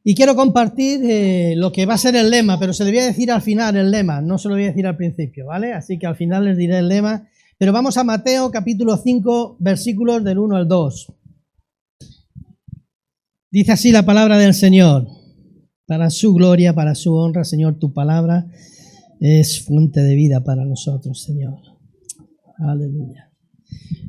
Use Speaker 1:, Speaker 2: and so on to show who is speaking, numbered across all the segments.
Speaker 1: Y quiero compartir lo que va a ser el lema, pero se lo voy a decir al final el lema, no se lo voy a decir al principio, ¿vale? Así que al final les diré el lema. Pero vamos a Mateo capítulo 5, versículos del 1 al 2. Dice así la palabra del Señor. Para su gloria, para su honra, Señor, tu palabra es fuente de vida para nosotros, Señor. Aleluya.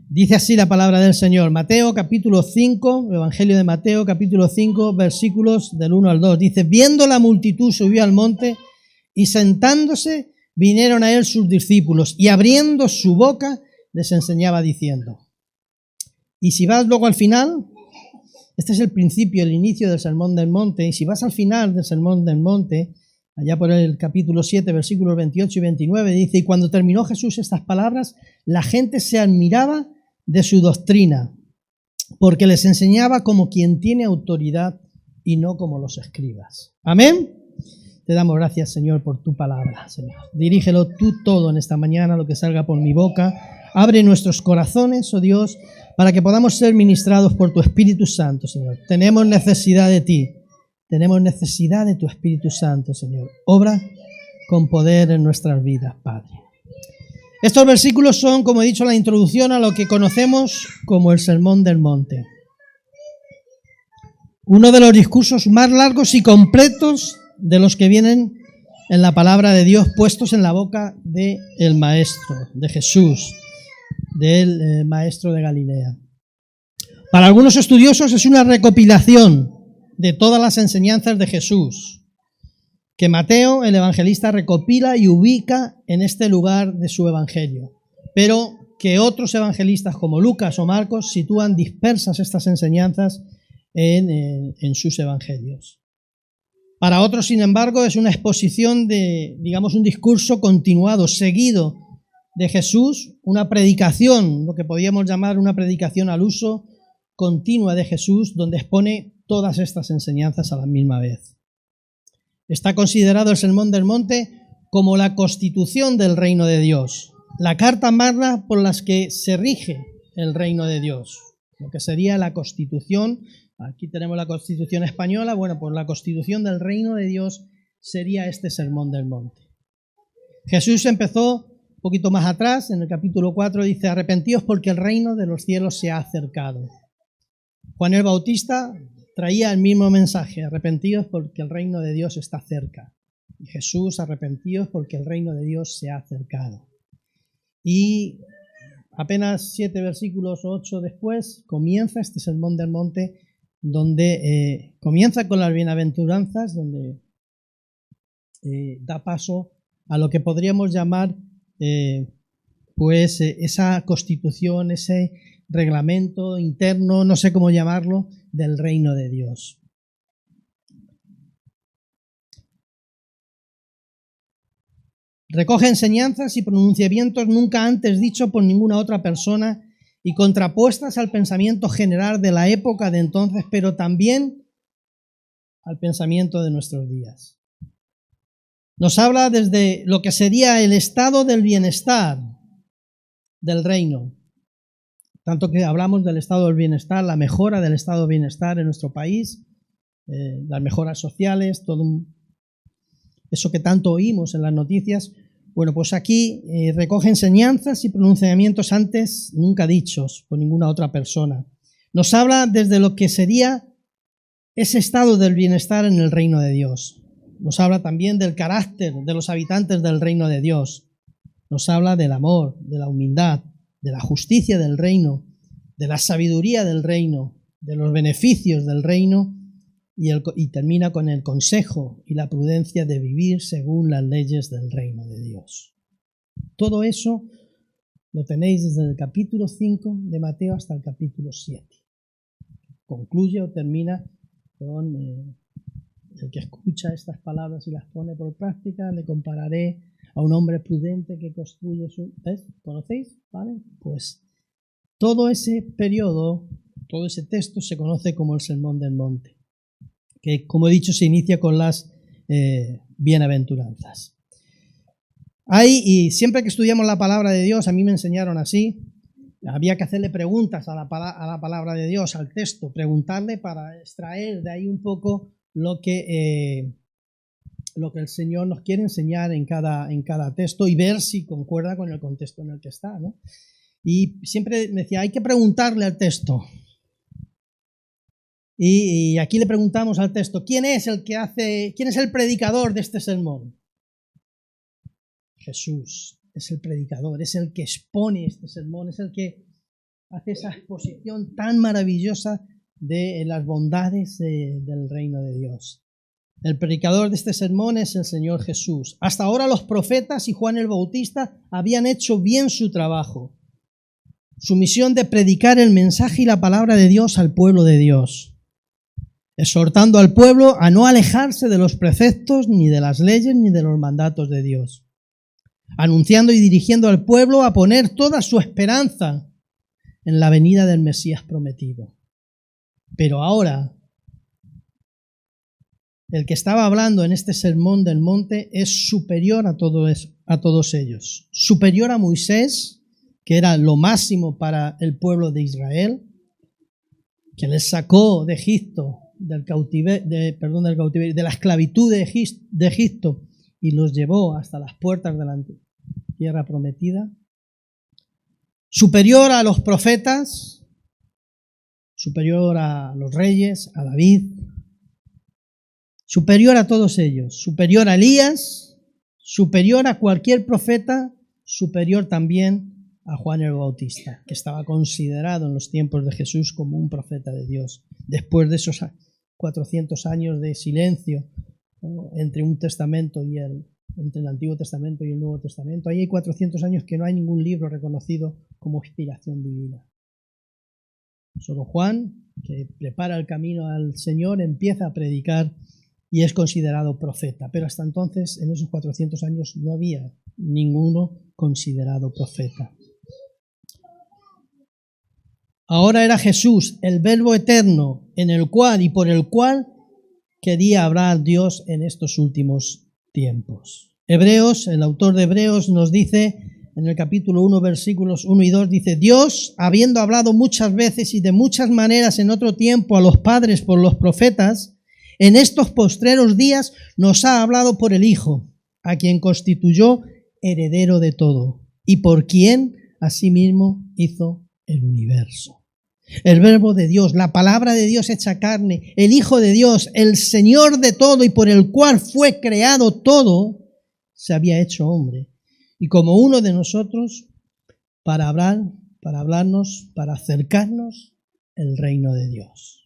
Speaker 1: Dice así la palabra del Señor, Mateo capítulo 5, Evangelio de Mateo capítulo 5, versículos del 1 al 2. Dice, viendo la multitud subió al monte y sentándose vinieron a él sus discípulos y abriendo su boca les enseñaba diciendo. Y si vas luego al final, este es el principio, el inicio del Sermón del Monte, y si vas al final del Sermón del Monte, allá por el capítulo 7, versículos 28 y 29, dice, y cuando terminó Jesús estas palabras, la gente se admiraba de su doctrina, porque les enseñaba como quien tiene autoridad y no como los escribas. Amén. Te damos gracias, Señor, por tu palabra, Señor. Dirígelo tú todo en esta mañana, lo que salga por mi boca. Abre nuestros corazones, oh Dios, para que podamos ser ministrados por tu Espíritu Santo, Señor. Tenemos necesidad de ti. Tenemos necesidad de tu Espíritu Santo, Señor. Obra con poder en nuestras vidas, Padre. Estos versículos son, como he dicho, la introducción a lo que conocemos como el Sermón del Monte. Uno de los discursos más largos y completos de los que vienen en la palabra de Dios puestos en la boca del Maestro, de Jesús, del Maestro de Galilea. Para algunos estudiosos es una recopilación de todas las enseñanzas de Jesús, que Mateo, el evangelista, recopila y ubica en este lugar de su evangelio, pero que otros evangelistas como Lucas o Marcos sitúan dispersas estas enseñanzas en sus evangelios. Para otros, sin embargo, es una exposición de, digamos, un discurso continuado, seguido de Jesús, una predicación, lo que podríamos llamar una predicación al uso continua de Jesús, donde expone todas estas enseñanzas a la misma vez. Está considerado el Sermón del Monte como la constitución del reino de Dios, la carta magna por la que se rige el reino de Dios, lo que sería la constitución. Aquí tenemos la Constitución española, bueno, pues la constitución del reino de Dios sería este Sermón del Monte. Jesús empezó un poquito más atrás, en el capítulo 4 dice, arrepentíos porque el reino de los cielos se ha acercado. Juan el Bautista traía el mismo mensaje, arrepentíos porque el reino de Dios está cerca. Y Jesús, arrepentíos porque el reino de Dios se ha acercado. Y apenas 7 versículos o 8 después comienza este Sermón del Monte, donde comienza con las bienaventuranzas, donde da paso a lo que podríamos llamar esa constitución, ese reglamento interno, no sé cómo llamarlo, del reino de Dios. Recoge enseñanzas y pronunciamientos nunca antes dichos por ninguna otra persona y contrapuestas al pensamiento general de la época de entonces, pero también al pensamiento de nuestros días. Nos habla desde lo que sería el estado del bienestar del reino, tanto que hablamos del estado del bienestar, la mejora del estado del bienestar en nuestro país, las mejoras sociales, eso que tanto oímos en las noticias. Bueno, pues aquí recoge enseñanzas y pronunciamientos antes nunca dichos por ninguna otra persona. Nos habla desde lo que sería ese estado del bienestar en el reino de Dios. Nos habla también del carácter de los habitantes del reino de Dios. Nos habla del amor, de la humildad, de la justicia del reino, de la sabiduría del reino, de los beneficios del reino y termina con el consejo y la prudencia de vivir según las leyes del reino de Dios. Todo eso lo tenéis desde el capítulo 5 de Mateo hasta el capítulo 7. Concluye o termina con el que escucha estas palabras y las pone por práctica. Le compararé a un hombre prudente que construye su... ¿Ves? ¿Conocéis? ¿Vale? Pues todo ese periodo, todo ese texto se conoce como el Sermón del Monte, que, como he dicho, se inicia con las bienaventuranzas. Y siempre que estudiamos la palabra de Dios, a mí me enseñaron así, había que hacerle preguntas a la palabra de Dios, al texto, preguntarle para extraer de ahí un poco lo que el Señor nos quiere enseñar en cada texto y ver si concuerda con el contexto en el que está, ¿no? Y siempre me decía, hay que preguntarle al texto. Y aquí le preguntamos al texto, ¿quién es el predicador de este sermón? Jesús es el predicador, es el que expone este sermón, es el que hace esa exposición tan maravillosa de las bondades del reino de Dios. El predicador de este sermón es el Señor Jesús. Hasta ahora los profetas y Juan el Bautista habían hecho bien su trabajo, su misión de predicar el mensaje y la palabra de Dios al pueblo de Dios, exhortando al pueblo a no alejarse de los preceptos, ni de las leyes, ni de los mandatos de Dios, anunciando y dirigiendo al pueblo a poner toda su esperanza en la venida del Mesías prometido. Pero ahora, el que estaba hablando en este sermón del monte es superior a todos ellos, superior a Moisés, que era lo máximo para el pueblo de Israel, que les sacó de Egipto, de la esclavitud de Egipto, y los llevó hasta las puertas de la tierra prometida. Superior a los profetas, superior a los reyes, a David, superior a todos ellos, superior a Elías, superior a cualquier profeta, superior también a Juan el Bautista, que estaba considerado en los tiempos de Jesús como un profeta de Dios. Después de esos 400 años de silencio, ¿no?, entre el Antiguo Testamento y el Nuevo Testamento, ahí hay 400 años que no hay ningún libro reconocido como inspiración divina. Solo Juan, que prepara el camino al Señor, empieza a predicar y es considerado profeta. Pero hasta entonces, en esos 400 años, no había ninguno considerado profeta. Ahora era Jesús, el Verbo eterno, en el cual y por el cual quería hablar Dios en estos últimos tiempos. Hebreos, el autor de Hebreos nos dice, en el capítulo 1, versículos 1 y 2, dice: Dios, habiendo hablado muchas veces y de muchas maneras en otro tiempo a los padres por los profetas, en estos postreros días nos ha hablado por el Hijo, a quien constituyó heredero de todo, y por quien asimismo hizo el universo. El Verbo de Dios, la palabra de Dios hecha carne, el Hijo de Dios, el Señor de todo y por el cual fue creado todo, se había hecho hombre. Y como uno de nosotros, para hablarnos, para acercarnos el reino de Dios.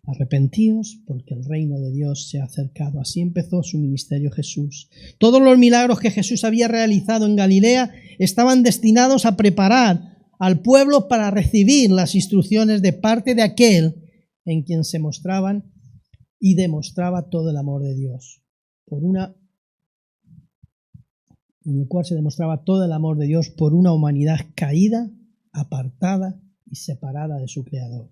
Speaker 1: Arrepentíos porque el reino de Dios se ha acercado. Así empezó su ministerio Jesús. Todos los milagros que Jesús había realizado en Galilea estaban destinados a preparar al pueblo para recibir las instrucciones de parte de aquel en quien se mostraban y demostraba todo el amor de Dios. En el cual se demostraba todo el amor de Dios por una humanidad caída, apartada y separada de su Creador.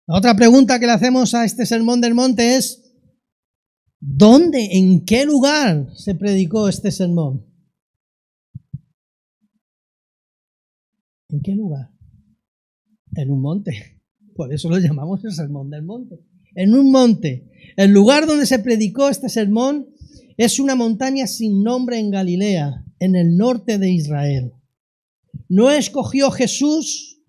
Speaker 1: La otra pregunta que le hacemos a este Sermón del Monte es: ¿dónde, en qué lugar se predicó este sermón? ¿En qué lugar? En un monte. Por eso lo llamamos el Sermón del Monte. En un monte. El lugar donde se predicó este sermón es una montaña sin nombre en Galilea, en el norte de Israel. No escogió Jesús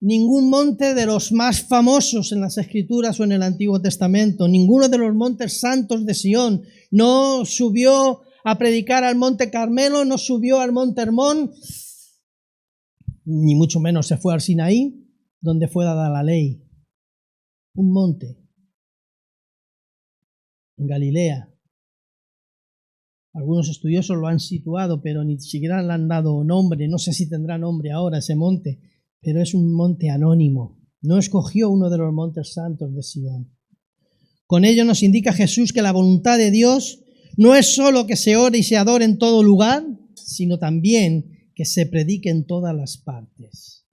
Speaker 1: ningún monte de los más famosos en las Escrituras o en el Antiguo Testamento, ninguno de los montes santos de Sión. No subió a predicar al monte Carmelo, no subió al monte Hermón, ni mucho menos se fue al Sinaí, donde fue dada la ley. Un monte en Galilea. Algunos estudiosos lo han situado, pero ni siquiera le han dado nombre. No sé si tendrá nombre ahora ese monte, pero es un monte anónimo. No escogió uno de los montes santos de Sion. Con ello nos indica Jesús que la voluntad de Dios no es solo que se ore y se adore en todo lugar, sino también que se predique en todas las partes.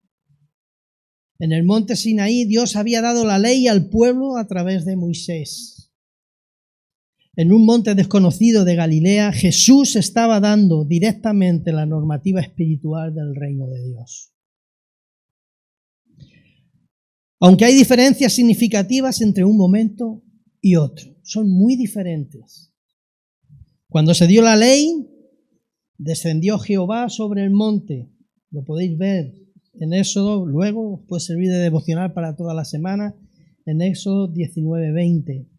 Speaker 1: En el monte Sinaí Dios había dado la ley al pueblo a través de Moisés. En un monte desconocido de Galilea, Jesús estaba dando directamente la normativa espiritual del reino de Dios. Aunque hay diferencias significativas entre un momento y otro, son muy diferentes. Cuando se dio la ley, descendió Jehová sobre el monte. Lo podéis ver en Éxodo, luego os puede servir de devocional para toda la semana, en Éxodo 19:20.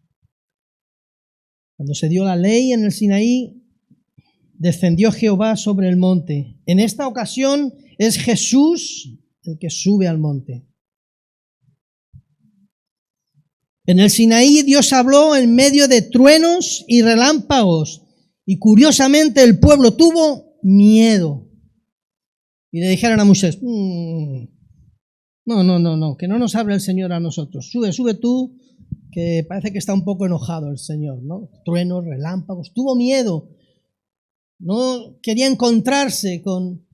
Speaker 1: Cuando se dio la ley en el Sinaí, descendió Jehová sobre el monte. En esta ocasión es Jesús el que sube al monte. En el Sinaí Dios habló en medio de truenos y relámpagos y curiosamente el pueblo tuvo miedo. Y le dijeron a Moisés, no, que no nos hable el Señor a nosotros. Sube tú, que parece que está un poco enojado el Señor, ¿no? Truenos, relámpagos, tuvo miedo. No quería encontrarse con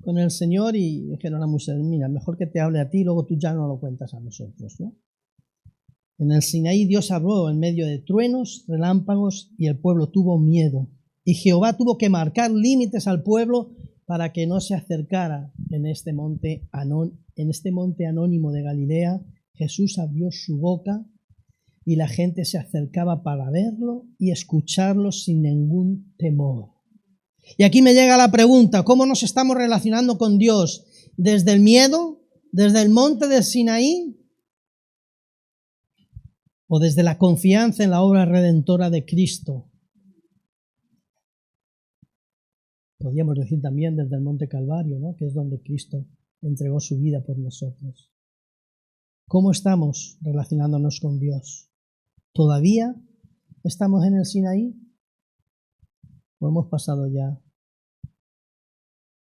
Speaker 1: el Señor y dijeron a Moisés, mira, mejor que te hable a ti, luego tú ya no lo cuentas a nosotros, ¿no? En el Sinaí Dios habló en medio de truenos, relámpagos y el pueblo tuvo miedo. Y Jehová tuvo que marcar límites al pueblo para que no se acercara en este monte anónimo de Galilea. Jesús abrió su boca y la gente se acercaba para verlo y escucharlo sin ningún temor. Y aquí me llega la pregunta, ¿cómo nos estamos relacionando con Dios? ¿Desde el miedo? ¿Desde el monte del Sinaí? ¿O desde la confianza en la obra redentora de Cristo? Podríamos decir también desde el monte Calvario, ¿no? Que es donde Cristo entregó su vida por nosotros. ¿Cómo estamos relacionándonos con Dios? ¿Todavía estamos en el Sinaí? ¿O hemos pasado ya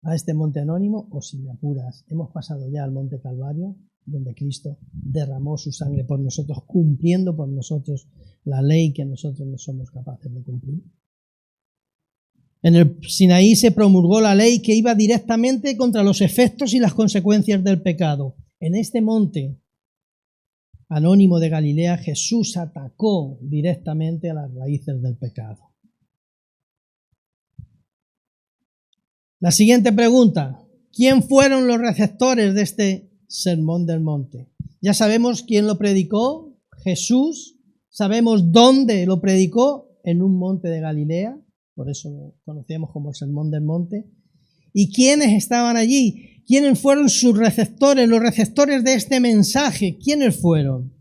Speaker 1: a este monte anónimo? O si me apuras, hemos pasado ya al monte Calvario, donde Cristo derramó su sangre por nosotros, cumpliendo por nosotros la ley que nosotros no somos capaces de cumplir. En el Sinaí se promulgó la ley que iba directamente contra los efectos y las consecuencias del pecado. En este monte anónimo de Galilea, Jesús atacó directamente a las raíces del pecado. La siguiente pregunta, ¿quién fueron los receptores de este sermón del monte? Ya sabemos quién lo predicó, Jesús. Sabemos dónde lo predicó, en un monte de Galilea. Por eso lo conocíamos como el sermón del monte. ¿Y quiénes estaban allí? ¿Quiénes fueron sus receptores, los receptores de este mensaje? ¿Quiénes fueron?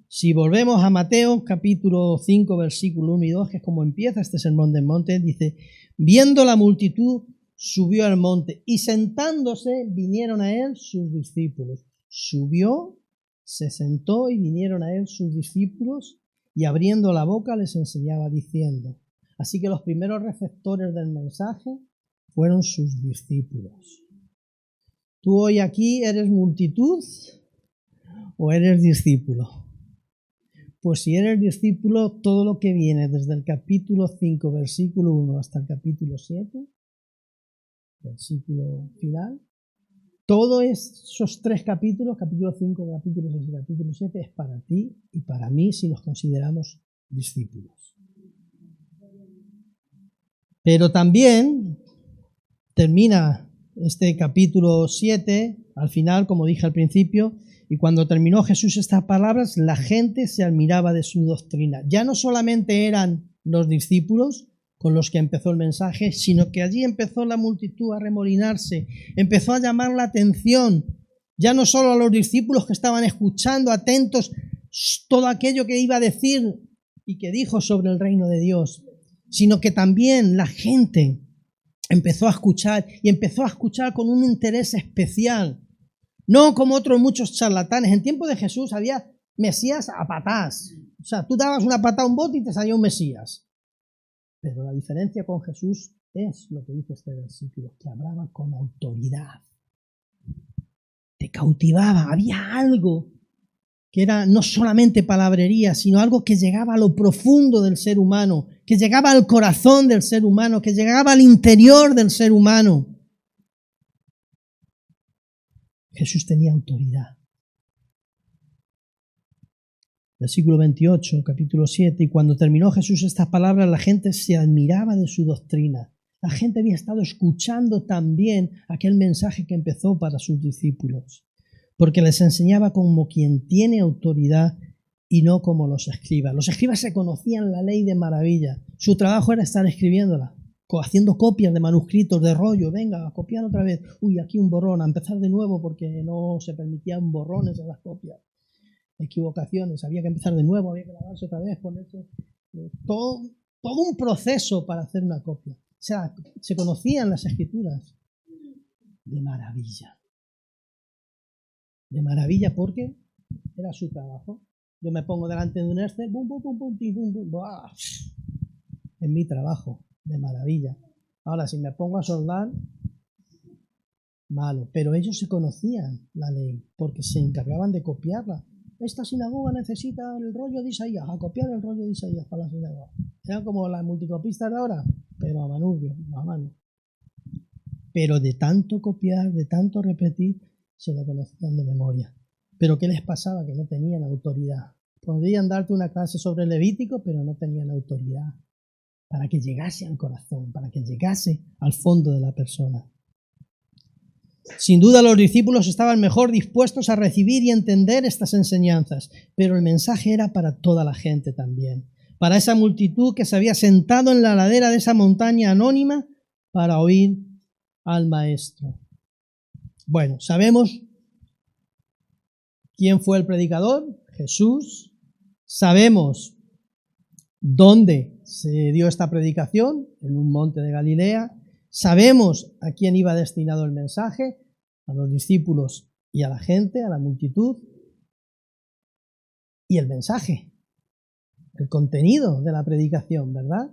Speaker 1: Si volvemos a Mateo, capítulo 5, versículo 1 y 2, que es como empieza este sermón del monte, dice, viendo la multitud, subió al monte y sentándose vinieron a él sus discípulos. Subió, se sentó y vinieron a él sus discípulos y abriendo la boca les enseñaba diciendo. Así que los primeros receptores del mensaje fueron sus discípulos. ¿Tú hoy aquí eres multitud o eres discípulo? Pues si eres discípulo, todo lo que viene desde el capítulo 5, versículo 1 hasta el capítulo 7, versículo final, todos esos tres capítulos, capítulo 5, capítulo 6 y capítulo 7, es para ti y para mí si nos consideramos discípulos. Pero también termina este capítulo 7, al final, como dije al principio, y cuando terminó Jesús estas palabras, la gente se admiraba de su doctrina. Ya no solamente eran los discípulos con los que empezó el mensaje, sino que allí empezó la multitud a remolinarse, empezó a llamar la atención, ya no solo a los discípulos que estaban escuchando, atentos, todo aquello que iba a decir y que dijo sobre el reino de Dios, sino que también la gente empezó a escuchar y empezó a escuchar con un interés especial. No como otros muchos charlatanes. En tiempo de Jesús había mesías a patás. O sea, tú dabas una patada a un bote y te salía un mesías. Pero la diferencia con Jesús es lo que dice este versículo, que hablaba con autoridad. te cautivaba. Había algo que era no solamente palabrería, sino algo que llegaba a lo profundo del ser humano, que llegaba al corazón del ser humano, que llegaba al interior del ser humano. Jesús tenía autoridad. Versículo 28, capítulo 7, y cuando terminó Jesús estas palabras, la gente se admiraba de su doctrina. La gente había estado escuchando también aquel mensaje que empezó para sus discípulos, porque les enseñaba como quien tiene autoridad y no como los escribas. Los escribas se conocían la ley de maravilla. Su trabajo era estar escribiéndola, haciendo copias de manuscritos, de rollo. Venga, a copiar otra vez. Uy, aquí un borrón, a empezar de nuevo porque no se permitían borrones en las copias. Equivocaciones, había que empezar de nuevo, había que grabarse otra vez, ponerse todo un proceso para hacer una copia. O sea, se conocían las escrituras de maravilla. De maravilla porque era su trabajo. Yo me pongo delante de un Excel, bum, bum, bum, bum, bum, bum, bum, es mi trabajo, de maravilla. Ahora, si me pongo a soldar, malo. Pero ellos se conocían la ley porque se encargaban de copiarla. Esta sinagoga necesita el rollo de Isaías, a copiar el rollo de Isaías para la sinagoga. Eran como las multicopistas de ahora, pero a manubrio, a mano. Pero de tanto copiar, de tanto repetir, se lo conocían de memoria. Pero ¿qué les pasaba? Que no tenían autoridad. Podrían darte una clase sobre el Levítico, pero no tenían autoridad para que llegase al corazón, para que llegase al fondo de la persona. Sin duda los discípulos estaban mejor dispuestos a recibir y entender estas enseñanzas, pero el mensaje era para toda la gente también, para esa multitud que se había sentado en la ladera de esa montaña anónima para oír al Maestro. Bueno, sabemos quién fue el predicador, Jesús. Sabemos dónde se dio esta predicación, en un monte de Galilea. Sabemos a quién iba destinado el mensaje, a los discípulos y a la gente, a la multitud. Y el mensaje, el contenido de la predicación, ¿verdad?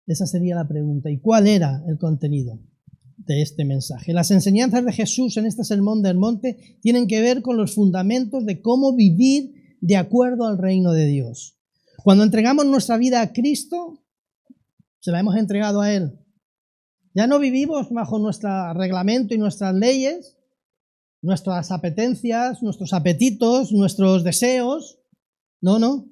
Speaker 1: Esa sería la pregunta. ¿Y cuál era el contenido de este mensaje? Las enseñanzas de Jesús en este sermón del monte tienen que ver con los fundamentos de cómo vivir de acuerdo al reino de Dios. Cuando entregamos nuestra vida a Cristo, se la hemos entregado a Él. Ya no vivimos bajo nuestro reglamento y nuestras leyes, nuestras apetencias, nuestros apetitos, nuestros deseos. No.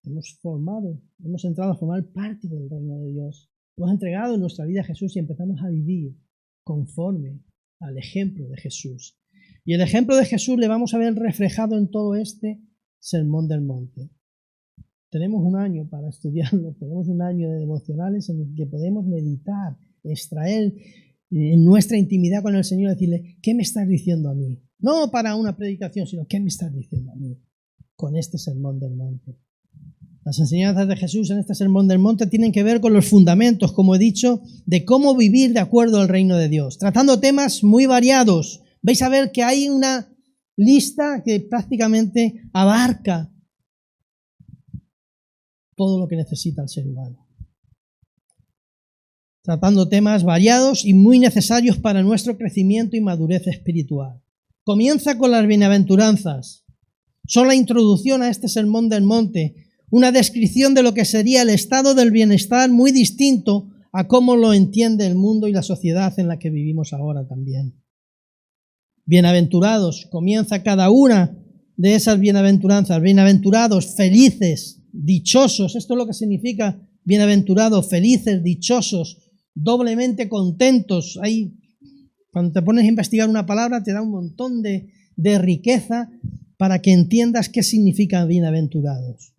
Speaker 1: Hemos entrado a formar parte del reino de Dios. Hemos entregado nuestra vida a Jesús y empezamos a vivir conforme al ejemplo de Jesús. Y el ejemplo de Jesús le vamos a ver reflejado en todo este sermón del monte. Tenemos un año para estudiarlo, tenemos un año de devocionales en el que podemos meditar, extraer en nuestra intimidad con el Señor, decirle, ¿qué me estás diciendo a mí? No para una predicación, sino ¿qué me estás diciendo a mí con este sermón del monte? Las enseñanzas de Jesús en este sermón del monte tienen que ver con los fundamentos, como he dicho, de cómo vivir de acuerdo al reino de Dios, tratando temas muy variados. Vais a ver que hay una lista que prácticamente abarca todo lo que necesita el ser humano. Tratando temas variados y muy necesarios para nuestro crecimiento y madurez espiritual. Comienza con las bienaventuranzas. Son la introducción a este sermón del monte, una descripción de lo que sería el estado del bienestar muy distinto a cómo lo entiende el mundo y la sociedad en la que vivimos ahora también. Bienaventurados, comienza cada una de esas bienaventuranzas. Bienaventurados, felices, dichosos, esto es lo que significa bienaventurados, felices, dichosos, doblemente contentos. Cuando te pones a investigar una palabra te da un montón de riqueza para que entiendas qué significa bienaventurados.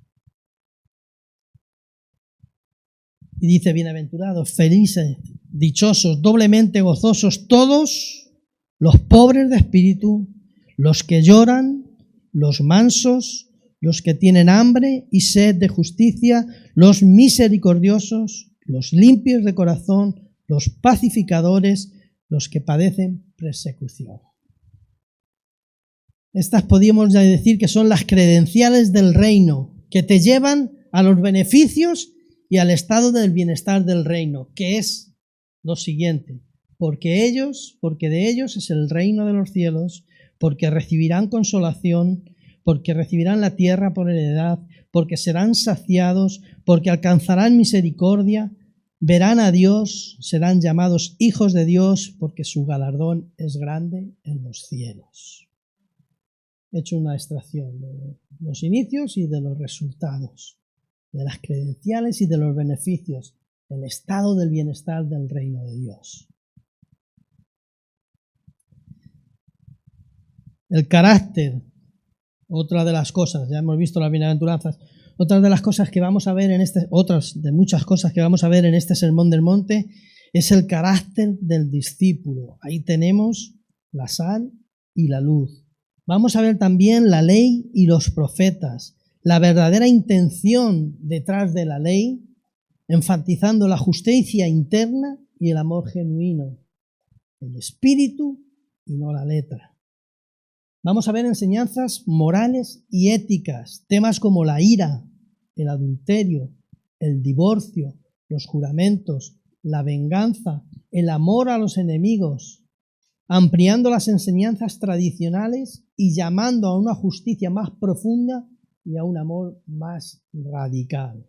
Speaker 1: Y dice bienaventurados, felices, dichosos, doblemente gozosos, todos los pobres de espíritu, los que lloran, los mansos, los que tienen hambre y sed de justicia, los misericordiosos, los limpios de corazón, los pacificadores, los que padecen persecución. Estas podríamos ya decir que son las credenciales del reino, que te llevan a los beneficios y al estado del bienestar del reino, que es lo siguiente. porque de ellos es el reino de los cielos, porque recibirán consolación, porque recibirán la tierra por heredad, porque serán saciados, porque alcanzarán misericordia, verán a Dios, serán llamados hijos de Dios, porque su galardón es grande en los cielos. He hecho una extracción de los inicios y de los resultados, de las credenciales y de los beneficios, el estado del bienestar del reino de Dios. El carácter, otra de las cosas, ya hemos visto las bienaventuranzas, otras de las cosas que vamos a ver otras de muchas cosas que vamos a ver en este Sermón del Monte, es el carácter del discípulo. Ahí tenemos la sal y la luz. Vamos a ver también la ley y los profetas, la verdadera intención detrás de la ley, enfatizando la justicia interna y el amor genuino, el espíritu y no la letra. Vamos a ver enseñanzas morales y éticas, temas como la ira, el adulterio, el divorcio, los juramentos, la venganza, el amor a los enemigos, ampliando las enseñanzas tradicionales y llamando a una justicia más profunda y a un amor más radical.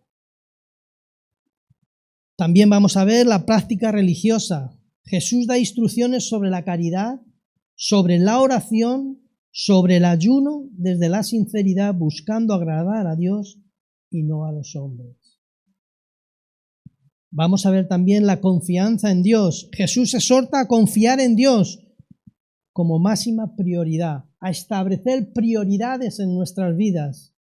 Speaker 1: También vamos a ver la práctica religiosa. Jesús da instrucciones sobre la caridad, sobre la oración, sobre el ayuno desde la sinceridad, buscando agradar a Dios y no a los hombres. Vamos a ver también la confianza en Dios. Jesús exhorta a confiar en Dios como máxima prioridad, a establecer prioridades en nuestras vidas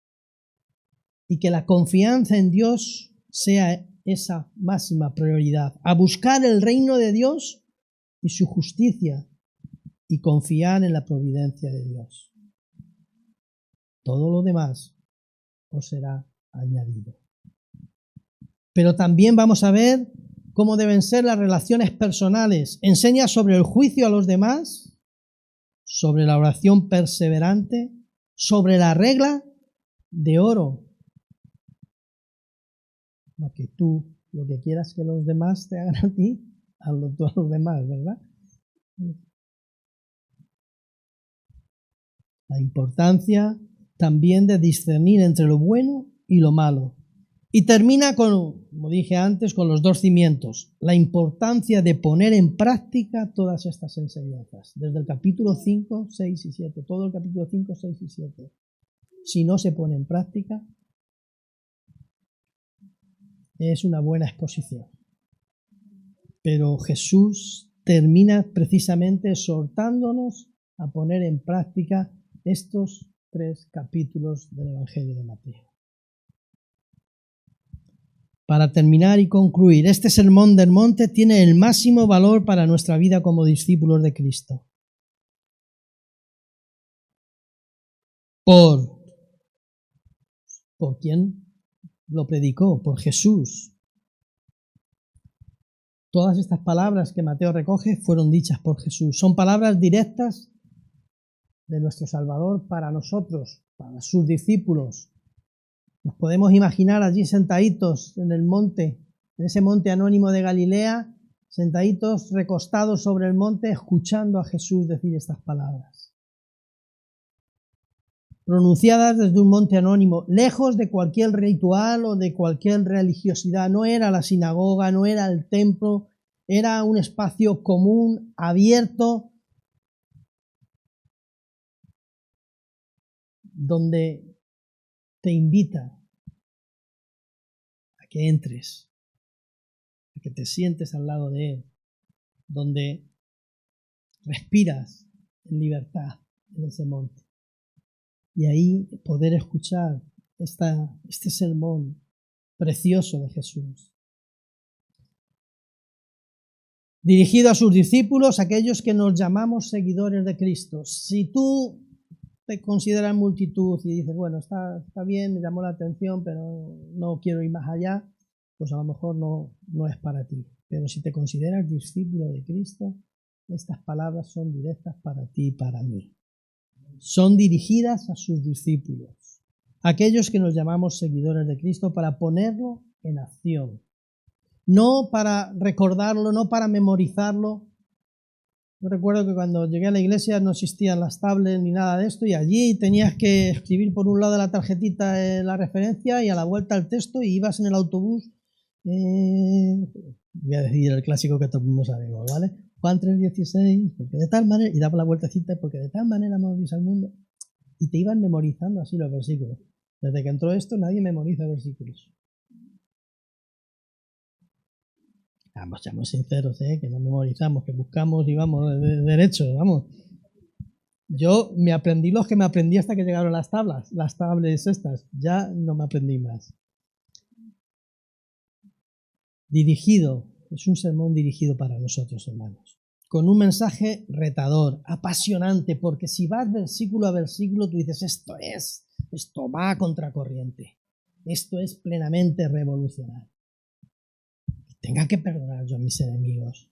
Speaker 1: y que la confianza en Dios sea esa máxima prioridad, a buscar el reino de Dios y su justicia y confiar en la providencia de Dios. Todo lo demás os será añadido. Pero también vamos a ver cómo deben ser las relaciones personales. Enseña sobre el juicio a los demás, sobre la oración perseverante, sobre la regla de oro. Lo que quieras que los demás te hagan a ti, hazlo tú a los demás, ¿verdad? La importancia también de discernir entre lo bueno y lo malo. Y termina con, como dije antes, con los dos cimientos. La importancia de poner en práctica todas estas enseñanzas. Desde el capítulo 5, 6 y 7. Todo el capítulo 5, 6 y 7. Si no se pone en práctica, es una buena exposición. Pero Jesús termina precisamente exhortándonos a poner en práctica estos 3 capítulos del Evangelio de Mateo. Para terminar y concluir, este Sermón del Monte tiene el máximo valor para nuestra vida como discípulos de Cristo. ¿Por quién lo predicó? Por Jesús. Todas estas palabras que Mateo recoge fueron dichas por Jesús. Son palabras directas de nuestro Salvador para nosotros, para sus discípulos. Nos podemos imaginar allí sentaditos en el monte, en ese monte anónimo de Galilea, sentaditos recostados sobre el monte, escuchando a Jesús decir estas palabras. Pronunciadas desde un monte anónimo, lejos de cualquier ritual o de cualquier religiosidad. No era la sinagoga, no era el templo, era un espacio común, abierto, donde te invita a que entres, a que te sientes al lado de Él, donde respiras en libertad en ese monte. Y ahí poder escuchar este sermón precioso de Jesús. Dirigido a sus discípulos, aquellos que nos llamamos seguidores de Cristo. Si tú te consideras multitud y dices, bueno, está bien, me llamó la atención, pero no quiero ir más allá, pues a lo mejor no es para ti. Pero si te consideras discípulo de Cristo, estas palabras son directas para ti y para mí. Son dirigidas a sus discípulos, aquellos que nos llamamos seguidores de Cristo, para ponerlo en acción. No para recordarlo, no para memorizarlo, Yo recuerdo que cuando llegué a la iglesia no existían las tablets ni nada de esto, y allí tenías que escribir por un lado de la tarjetita la referencia y a la vuelta el texto, y ibas en el autobús. Voy a decir el clásico que todo el mundo sabemos, ¿vale? Juan 3:16, porque de tal manera, y daba la vueltecita, porque de tal manera amó Dios al mundo. Y te iban memorizando así los versículos. Desde que entró esto, nadie memoriza versículos. Vamos, seamos sinceros, que no memorizamos, que buscamos y vamos derecho, vamos. Yo me aprendí los que me aprendí hasta que llegaron las tablets estas. Ya no me aprendí más. Dirigido, es un sermón dirigido para nosotros, hermanos, con un mensaje retador, apasionante, porque si vas versículo a versículo, tú dices, esto va a contracorriente, esto es plenamente revolucionario. Tenga que perdonar yo a mis enemigos.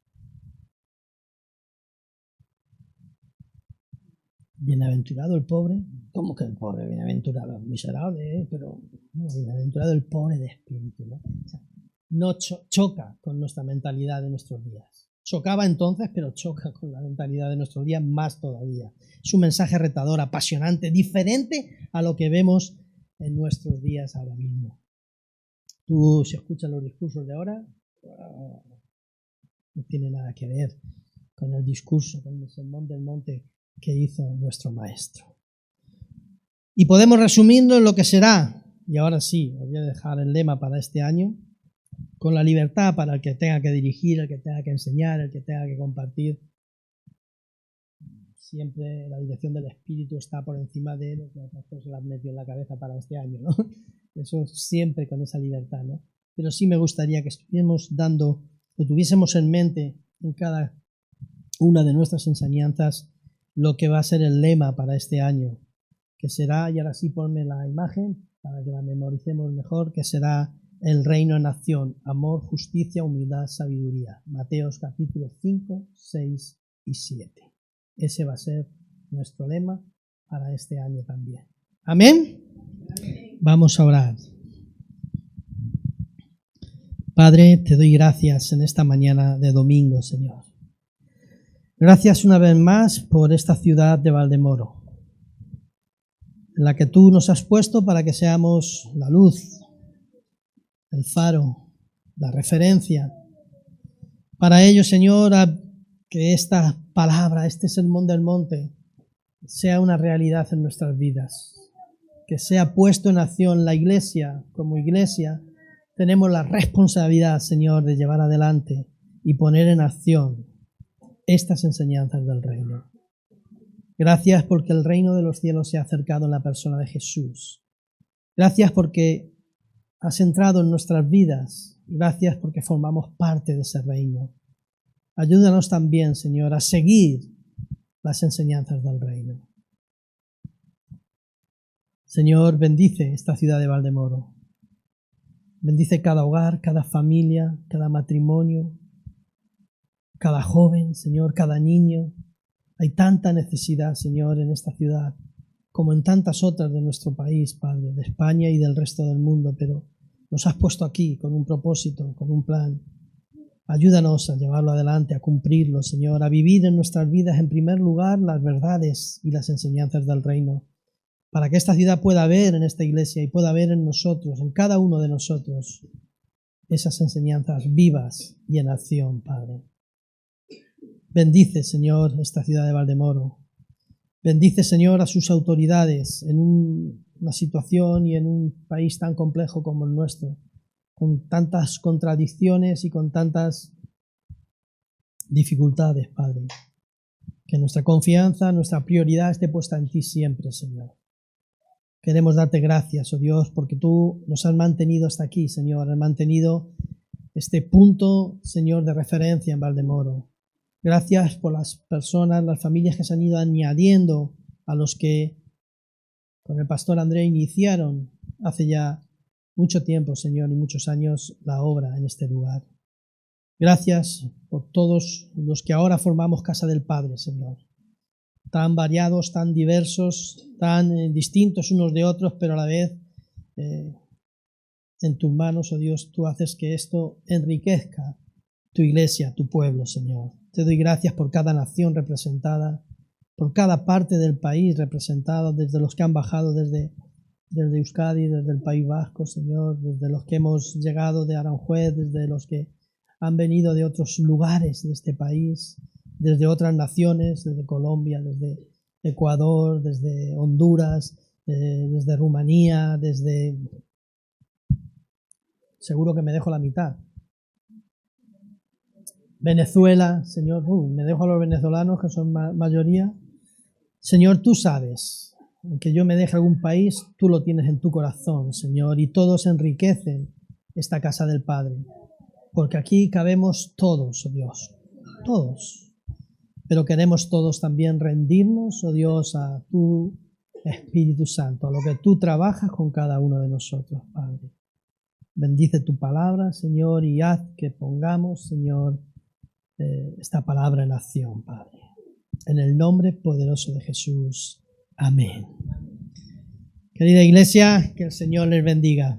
Speaker 1: Bienaventurado el pobre. ¿Cómo que el pobre? Bienaventurado el miserable, pero no, bienaventurado el pobre de espíritu, ¿no? O sea, no choca con nuestra mentalidad de nuestros días. Chocaba entonces, pero choca con la mentalidad de nuestros días más todavía. Es un mensaje retador, apasionante, diferente a lo que vemos en nuestros días ahora mismo. Tú, si escuchas los discursos de ahora, no tiene nada que ver con el discurso, con el sermón del monte que hizo nuestro maestro. Y podemos resumirlo en lo que será, y ahora sí, os voy a dejar el lema para este año, con la libertad para el que tenga que dirigir, el que tenga que enseñar, el que tenga que compartir. Siempre la dirección del Espíritu está por encima de lo que otras cosas las metió en la cabeza para este año, ¿no? Eso siempre con esa libertad, ¿no? Pero sí me gustaría que estuviésemos dando, o tuviésemos en mente en cada una de nuestras enseñanzas lo que va a ser el lema para este año, que será, y ahora sí ponme la imagen para que la memoricemos mejor, que será el reino en acción, amor, justicia, humildad, sabiduría. Mateos capítulo 5, 6 y 7. Ese va a ser nuestro lema para este año también. ¿Amén? Amén. Vamos a orar. Padre, te doy gracias en esta mañana de domingo, Señor. Gracias una vez más por esta ciudad de Valdemoro, en la que tú nos has puesto para que seamos la luz, el faro, la referencia. Para ello, Señor, que esta palabra, este sermón del monte, sea una realidad en nuestras vidas, que sea puesto en acción. La iglesia, como iglesia, tenemos la responsabilidad, Señor, de llevar adelante y poner en acción estas enseñanzas del reino. Gracias porque el reino de los cielos se ha acercado en la persona de Jesús. Gracias porque has entrado en nuestras vidas. Gracias porque formamos parte de ese reino. Ayúdanos también, Señor, a seguir las enseñanzas del reino. Señor, bendice esta ciudad de Valdemoro. Bendice cada hogar, cada familia, cada matrimonio, cada joven, Señor, cada niño. Hay tanta necesidad, Señor, en esta ciudad, como en tantas otras de nuestro país, Padre, de España y del resto del mundo, pero nos has puesto aquí con un propósito, con un plan. Ayúdanos a llevarlo adelante, a cumplirlo, Señor, a vivir en nuestras vidas, en primer lugar, las verdades y las enseñanzas del reino, para que esta ciudad pueda ver en esta iglesia y pueda ver en nosotros, en cada uno de nosotros, esas enseñanzas vivas y en acción, Padre. Bendice, Señor, esta ciudad de Valdemoro. Bendice, Señor, a sus autoridades en una situación y en un país tan complejo como el nuestro, con tantas contradicciones y con tantas dificultades, Padre. Que nuestra confianza, nuestra prioridad esté puesta en ti siempre, Señor. Queremos darte gracias, oh Dios, porque tú nos has mantenido hasta aquí, Señor. Has mantenido este punto, Señor, de referencia en Valdemoro. Gracias por las personas, las familias que se han ido añadiendo a los que con el pastor André iniciaron hace ya mucho tiempo, Señor, y muchos años la obra en este lugar. Gracias por todos los que ahora formamos Casa del Padre, Señor. Tan variados, tan diversos, tan distintos unos de otros, pero a la vez en tus manos, oh Dios, tú haces que esto enriquezca tu iglesia, tu pueblo, Señor. Te doy gracias por cada nación representada, por cada parte del país representada, desde los que han bajado desde Euskadi, desde el País Vasco, Señor, desde los que hemos llegado de Aranjuez, desde los que han venido de otros lugares de este país, desde otras naciones, desde Colombia, desde Ecuador, desde Honduras, desde Rumanía, desde... Seguro que me dejo la mitad. Venezuela, Señor, me dejo a los venezolanos, que son mayoría. Señor, tú sabes, aunque yo me deje algún país, tú lo tienes en tu corazón, Señor, y todos enriquecen esta casa del Padre, porque aquí cabemos todos, oh Dios, todos, pero queremos todos también rendirnos, oh Dios, a tu Espíritu Santo, a lo que tú trabajas con cada uno de nosotros, Padre. Bendice tu palabra, Señor, y haz que pongamos, Señor, esta palabra en acción, Padre. En el nombre poderoso de Jesús. Amén. Querida iglesia, que el Señor les bendiga.